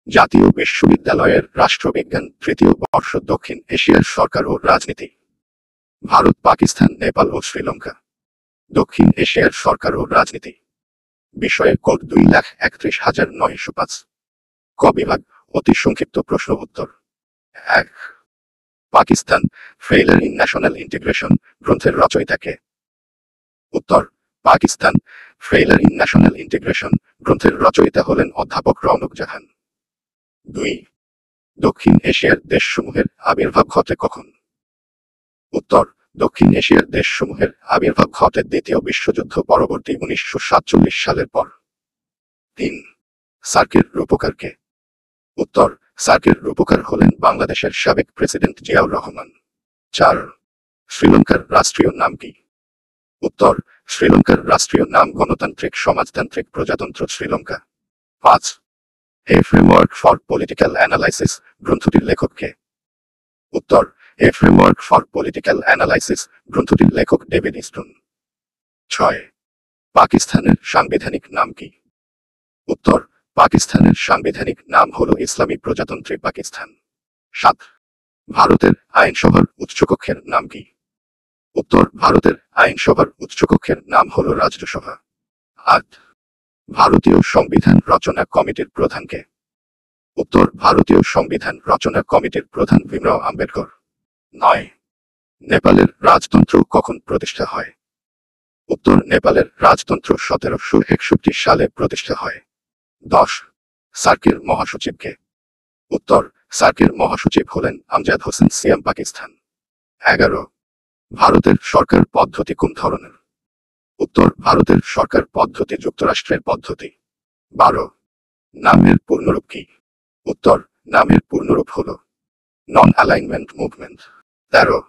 জাতীয় বিশ্ববিদ্যালয়ের রাষ্ট্রবিজ্ঞান তৃতীয় বর্ষ দক্ষিণ এশিয়ার সরকার ও রাজনীতি। ভারত, পাকিস্তান, নেপাল ও শ্রীলঙ্কা। দক্ষিণ এশিয়ার সরকার ও রাজনীতি বিষয়ে কোড 2,31,905। ক বিভাগ, অতি সংক্ষিপ্ত প্রশ্ন উত্তর। 1. Pakistan, failure in national integration গ্রন্থের রচয়িতা কে? উত্তর, Pakistan, failure in national integration গ্রন্থের রচয়িতা হলেন অধ্যাপক রওনক জাহান। 2. দক্ষিণ এশিয়ার দেশসমূহের আবির্ভাব ঘটে কখন? উত্তর, দক্ষিণ এশিয়ার দেশসমূহের আবির্ভাব ঘটে দ্বিতীয় বিশ্বযুদ্ধ পরবর্তী 1947 সালের পর। 3. সার্কের রূপকার কে? উত্তর, সার্কের রূপকার হলেন বাংলাদেশের সাবেক প্রেসিডেন্ট জিয়াউর রহমান। 4. শ্রীলঙ্কার রাষ্ট্রীয় নাম কি? উত্তর, শ্রীলঙ্কার রাষ্ট্রীয় নাম গণতান্ত্রিক সমাজতান্ত্রিক প্রজাতন্ত্র Sri Lanka. 5. A framework for political analysis গ্রন্থটির লেখক কে? উত্তর, a framework for political analysis গ্রন্থটির লেখক ডেভিড স্টোন। 6. পাকিস্তানের সাংবিধানিক নাম কি? উত্তর, পাকিস্তানের সাংবিধানিক নাম হল ইসলামী প্রজাতন্ত্রী পাকিস্তান। 7. ভারতের আইনসভার উচ্চকক্ষের নাম কি? উত্তর, ভারতের আইনসভার উচ্চকক্ষের নাম হল রাজ্যসভা। 8. ভারতীয় সংবিধান রচনা কমিটির প্রধান কে? উত্তর, ভারতীয় সংবিধান রচনা কমিটির প্রধান ভীমরাও আম্বেদকর। 9. নেপালের রাজতন্ত্র কখন প্রতিষ্ঠা হয়? উত্তর, নেপালের রাজতন্ত্র 1761 সালে প্রতিষ্ঠা হয়। 10. সার্কের মহাসচিব কে? উত্তর, সার্কের মহাসচিব হলেন আমজাদ হোসেন সিয়াম পাকিস্তান। 11. ভারতের সরকার পদ্ধতি কোন ধরনের? উত্তর, ভারতের সরকার পদ্ধতি যুক্তরাষ্ট্রের পদ্ধতি। 12. নামের পূর্ণরূপ কি? উত্তর, নামের পূর্ণরূপ হল নন অ্যালাইনমেন্ট মুভমেন্ট। 13.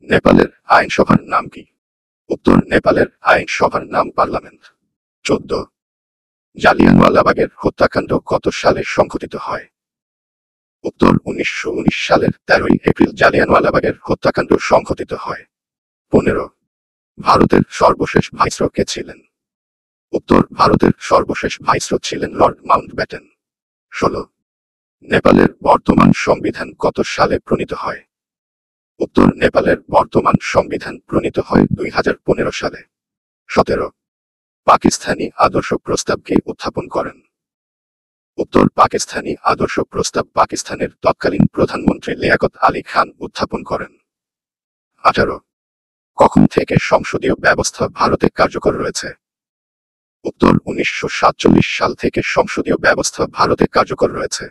নেপালের আইনসভার নাম কি? উত্তর, নেপালের আইনসভার নাম পার্লামেন্ট। 14. জালিয়ানওয়ালাবাগের হত্যাকাণ্ড কত সালে সংঘটিত হয়? উত্তর, 1919 সালের 13 এপ্রিল জালিয়ানওয়ালাবাগের হত্যাকাণ্ড সংঘটিত হয়। 15. ভারতের সর্বশেষ ভাইসরয় কে ছিলেন? উত্তর, ভারতের সর্বশেষ ভাইসরয় ছিলেন লর্ড মাউন্টব্যাটেন। 16. নেপালের বর্তমান সংবিধান কত সালে প্রণীত হয়? উত্তর, নেপালের বর্তমান সংবিধান প্রণীত হয় 2015 সালে। 17. পাকিস্তানি আদর্শ প্রস্তাব কে উত্থাপন করেন? উত্তর, পাকিস্তানি আদর্শ প্রস্তাব পাকিস্তানের তৎকালীন প্রধানমন্ত্রী লিয়াকত আলী খান উত্থাপন করেন। 18. কখন থেকে সংসদীয় ব্যবস্থা ভারতে কার্যকর রয়েছে? উত্তর, 1947 সাল থেকে সংসদীয় ব্যবস্থা ভারতে কার্যকর রয়েছে।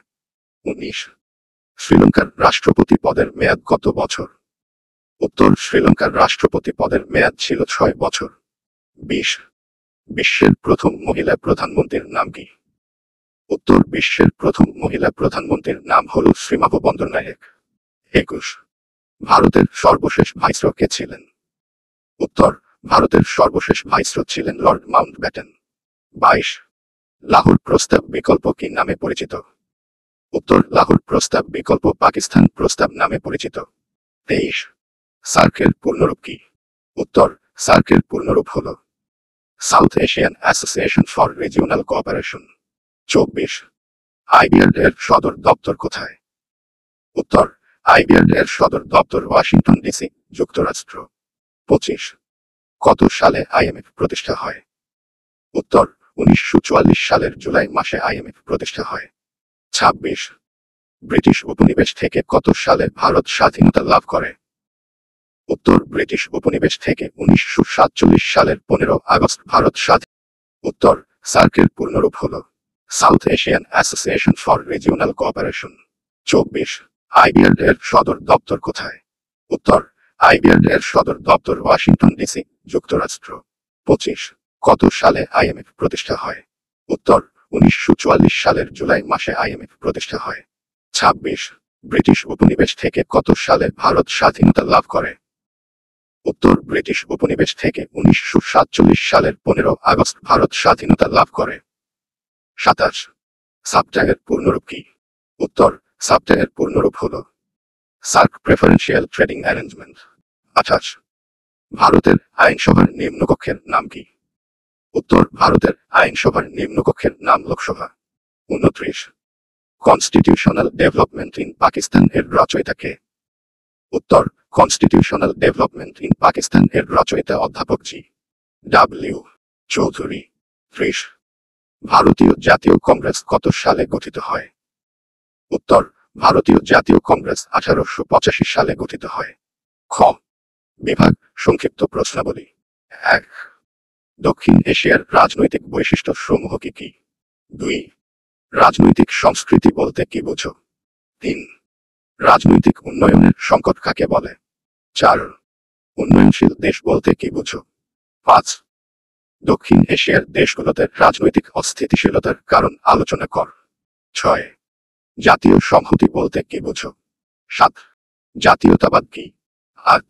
19. শ্রীলঙ্কার রাষ্ট্রপতি পদের মেয়াদ কত বছর? উত্তর, শ্রীলঙ্কার রাষ্ট্রপতি পদের মেয়াদ ছিল 6 বছর। 20. বিশ্বের প্রথম মহিলা প্রধানমন্ত্রীর নাম কি? উত্তর, বিশ্বের প্রথম মহিলা প্রধানমন্ত্রীর নাম হল শ্রীমাভো বন্দ্যোপাধ্যায়। 21. ভারতের সর্বশেষ ভাইসরয় কে ছিলেন? উত্তর, ভারতের সর্বশেষ ভাইসরয় ছিলেন লর্ড মাউন্টব্যাটেন। 22. লাহোর প্রস্তাব বিকল্প কি নামে পরিচিত? উত্তর, লাহোর প্রস্তাব বিকল্প পাকিস্তান প্রস্তাব নামে পরিচিত। 23. সার্কের পূর্ণরূপ কি? উত্তর, সার্কের পূর্ণরূপ হল south Asian association for regional cooperation. 24. IVR এর সদর দপ্তর কোথায়? উত্তর, আইবিআর এর সদর দপ্তর ওয়াশিংটন ডিসি, যুক্তরাষ্ট্র। 25. কত সালে আইএমএফ প্রতিষ্ঠা হয়? উত্তর, 1944 সালের জুলাই মাসে আইএমএফ প্রতিষ্ঠা হয়। 26. ব্রিটিশ উপনিবেশ থেকে কত সালে ভারত স্বাধীনতা লাভ করে? উত্তর, ব্রিটিশ উপনিবেশ থেকে 1947 সালের 15 আগস্ট ভারত স্বাধীন। উত্তর, সার্কের পূর্ণরূপ হল south Asian association for regional cooperation. 24. IVR এর সদর দপ্তর কোথায়? উত্তর, আইবিআর এর সদর দপ্তর ওয়াশিংটন ডিসি, যুক্তরাষ্ট্র। 25. কত সালে আইএমএফ প্রতিষ্ঠা হয়? উত্তর, 1944 সালের জুলাই মাসে আইএমএফ প্রতিষ্ঠা হয়। 26. ব্রিটিশ উপনিবেশ থেকে কত সালে ভারত স্বাধীনতা লাভ করে? উত্তর, ব্রিটিশ উপনিবেশ থেকে 1947 সালের 15 আগস্ট ভারত স্বাধীনতা লাভ করে। 27. সাবট্যাগের পূর্ণরূপ কি? উত্তর, সাবট্যাগের পূর্ণরূপ হল সার্ক প্রেফারেন্সিয়াল ট্রেডিং অ্যারেঞ্জমেন্ট। 28. ভারতের আইনসভার নিম্নকক্ষের নাম কি? উত্তর, ভারতের আইনসভার নিম্নকক্ষের নাম Lok Sabha. 29. Constitutional development in Pakistan এর রচয়িতা কে? উত্তর, কনস্টিটিউশনাল ডেভেলপমেন্ট ইন পাকিস্তান এর রচয়িতা অধ্যাপক জি ডাব্লিউ চৌধুরী। 30। ভারতীয় জাতীয় কংগ্রেস কত সালে গঠিত হয়? উত্তর, ভারতীয় জাতীয় কংগ্রেস 1885 সালে গঠিত হয়। খ বিভাগ সংক্ষিপ্ত প্রশ্নাবলী। 1। দক্ষিণ এশিয়ার রাজনৈতিক বৈশিষ্ট্য সমূহ কি কি? 2। রাজনৈতিক সংস্কৃতি বলতে কি বোঝো? 3। রাজনৈতিক উন্নয়নের সংকট কাকে বলে? 4। উন্নয়নশীল দেশ বলতে কি বোঝো? 5। দক্ষিণ এশিয়ার দেশগুলোতে রাজনৈতিক অস্থিতিশীলতার কারণ আলোচনা কর। 6। জাতীয় সংহতি বলতে কি বোঝো? 7। জাতীয়তাবাদ কি? 8।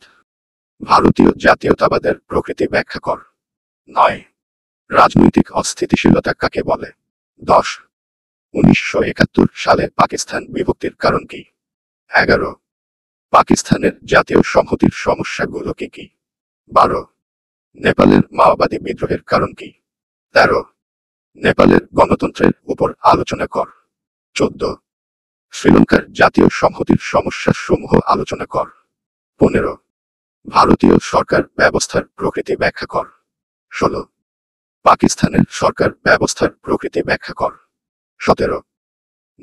ভারতীয় জাতীয়তাবাদের প্রকৃতি ব্যাখ্যা কর। 9। রাজনৈতিক অস্থিতিশীলতা কাকে বলে? 10। 1971 সালে পাকিস্তান বিভক্তির কারণ কি? 11। পাকিস্তানের জাতীয় সংহতির সমস্যাগুলো কি কি? 12। নেপালের মাওবাদী বিদ্রোহের কারণ কি? 13। নেপালের গণতন্ত্রের উপর আলোচনা কর। 14। শ্রীলঙ্কার জাতীয় সংহতির সমস্যা সমূহ আলোচনা কর। 15। ভারতীয় সরকার ব্যবস্থার প্রকৃতি ব্যাখ্যা কর। 16। পাকিস্তানের সরকার ব্যবস্থার প্রকৃতি ব্যাখ্যা কর। 17।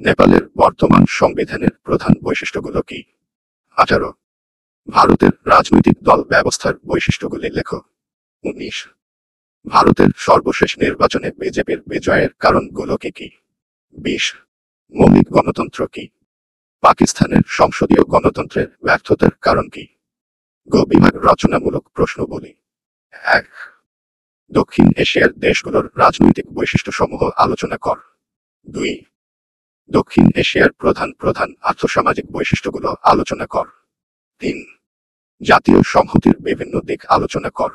নেপালের বর্তমান সংবিধানের প্রধান বৈশিষ্ট্যগুলো কি? 18। ভারতের রাজনৈতিক দল ব্যবস্থার বৈশিষ্ট্যগুলি লেখো। 19। ভারতের সর্বশেষ নির্বাচনে বিজেপির বিজয়ের কারণগুলো কি কি? 20। মৌলিক গণতন্ত্র কি? পাকিস্তানের সংসদীয় গণতন্ত্রের ব্যর্থতার কারণ কি? গ বিভাগ রচনামূলক প্রশ্নবলী। 1। দক্ষিণ এশিয়ার দেশগুলোর রাজনৈতিক বৈশিষ্ট্যসমূহ আলোচনা কর। 2। দক্ষিণ এশিয়ার প্রধান প্রধান আর্থসামাজিক বৈশিষ্ট্যগুলো আলোচনা কর। 3। জাতীয় সংহতির বিভিন্ন দিক আলোচনা কর।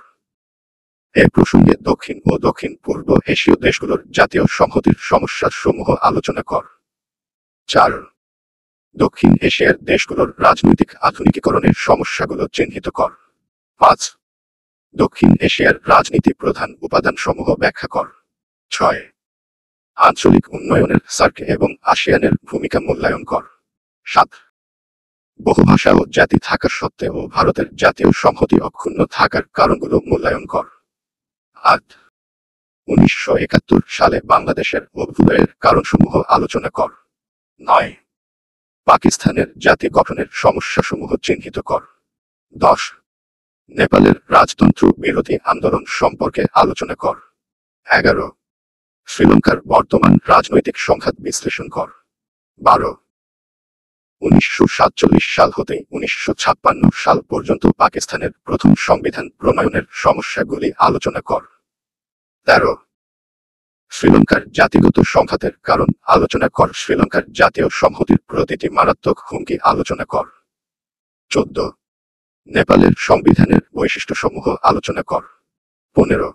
এ প্রসঙ্গে দক্ষিণ ও দক্ষিণ পূর্ব এশীয় দেশগুলোর জাতীয় সংহতির সমস্যার সমূহ আলোচনা কর। 4। দক্ষিণ এশিয়ার দেশগুলোর রাজনৈতিক আধুনিকীকরণের সমস্যাগুলো চিহ্নিত কর। 5। দক্ষিণ এশিয়ার রাজনীতি প্রধান উপাদানসমূহ ব্যাখ্যা কর। 6। আঞ্চলিক উন্নয়নের সার্ক এবং আসিয়ানের ভূমিকা মূল্যায়ন কর। 7। বহুভাষা ও জাতি থাকা সত্ত্বেও ভারতের জাতীয় সংহতি অক্ষুণ্ণ থাকার কারণগুলো মূল্যায়ন কর। 8। 1971 সালে বাংলাদেশের অভ্যুদয়ের কারণসমূহ আলোচনা কর। 9। পাকিস্তানের জাতি গঠনের সমস্যাসমূহ চিহ্নিত কর। 10। নেপালের রাজতন্ত্র বিরোধী আন্দোলন সম্পর্কে আলোচনা কর। 11। শ্রীলঙ্কার বর্তমান রাজনৈতিক সংঘাত বিশ্লেষণ কর। 12। 1947 সাল হতে 1956 সাল পর্যন্ত পাকিস্তানের প্রথম সংবিধান প্রণয়নের সমস্যাগুলি আলোচনা কর। 13। শ্রীলঙ্কার জাতিগত সংঘাতের কারণ আলোচনা কর। শ্রীলঙ্কার জাতীয় সংহতির প্রতিটি মারাত্মক হুমকি আলোচনা কর। 14। নেপালের সংবিধানের বৈশিষ্ট্যসমূহ আলোচনা কর। 15।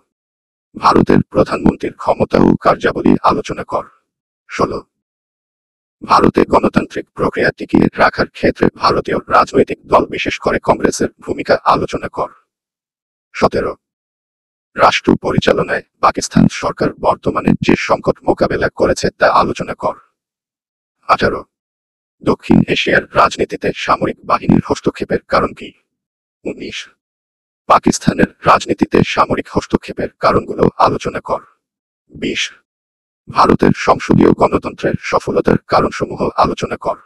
ভারতের প্রধানমন্ত্রীর ক্ষমতা ও কার্যাবলী আলোচনা কর। 16। ভারতে গণতান্ত্রিক প্রক্রিয়া টিকিয়ে রাখার ক্ষেত্রে ভারতীয় রাজনৈতিক দল বিশেষ করে কংগ্রেসের ভূমিকা আলোচনা কর। 17। রাষ্ট্র পরিচালনায় পাকিস্তান সরকার বর্তমানে যে সংকট মোকাবেলা করেছে তা আলোচনা কর। 18। দক্ষিণ এশিয়ার রাজনীতিতে সামরিক বাহিনীর হস্তক্ষেপের কারণ কি? 19। পাকিস্তানের রাজনীতিতে সামরিক হস্তক্ষেপের কারণগুলো আলোচনা কর। 20। ভারতের সংসদীয় গণতন্ত্রের সফলতার কারণসমূহ আলোচনা কর।